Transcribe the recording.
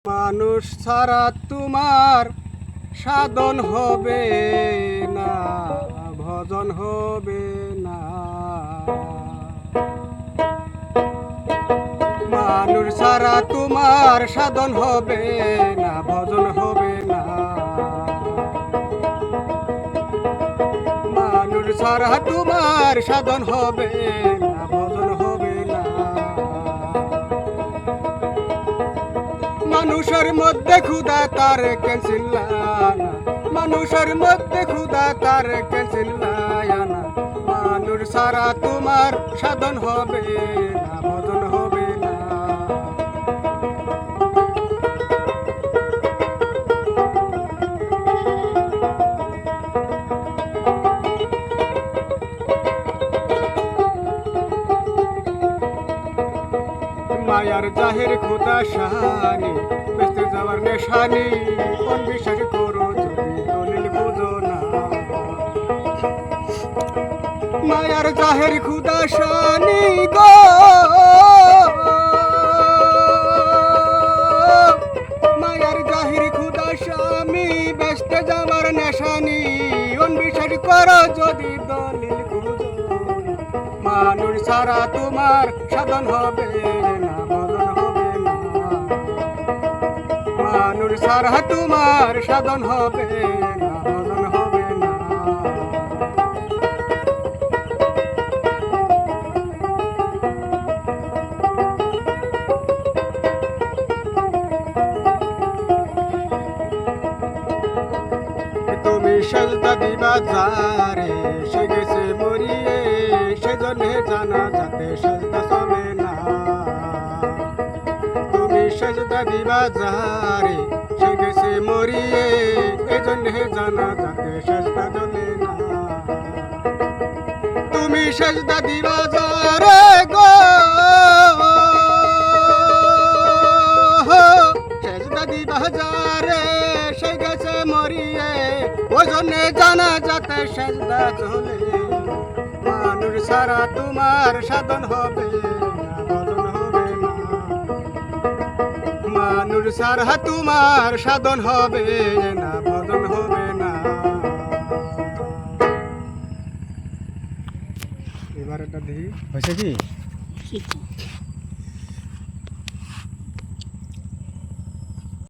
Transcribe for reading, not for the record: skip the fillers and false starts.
মানুষ ছাড়া তোমার সাধন হবে না, ভজন হবে না। মানুষ ছাড়া তোমার সাধন হবে না, ভজন হবে না। মানুষ ছাড়া তোমার সাধন হবে না, ভজন হবে না। মানুষের মধ্যে খুদা তার কেনছিল্লানা, মানুষের মধ্যে খুদা তার কেনছিল্লানা। মানুষ ছাড়া তোমার সাধন হবে না, ভজন হবে না। মায়ার জাহের খুদা শাহানি, বেঁচতে যাওয়ার নেশানি, কোন বিশ্বাস করো যদি দলিল বুঝো না। মায়ার জাহের খুদা শাহানি গো, মায়ার জাহির খুদা স্বামী, বেঁচতে যাওয়ার নেশানি, কোন বিশ্বাস করো যদি দলিল বুঝো না। মানুষ ছাড়া তোমার সাধন হবে না, ভজন হবে না। মানুষ ছাড়া তোমার সাধন হবে না, ভজন হবে না। তুমি সেজদা দিবা যারে, সে গেছে মরিয়ে, সেজন্য জানা যাতে সেজদা চলে না। তুমি সেজদা দিবা যারে, সে গেছে মরিয়ে, এজন্য জানা যাতে সেজদা চলে না। তুমি সেজদা দিবা যারে গো, সেজদা দিবা যারে, সে গেছে মরিয়ে, ওই জন্য জানা যাতে সেজদা চলে। মানুষ ছাড়া তোমার সাধন হবে না, ভজন হবে না। মানুষ ছাড়া তোমার সাধন হবে না, ভজন হবে না। এবার এটা দেখি হয়েছে কি?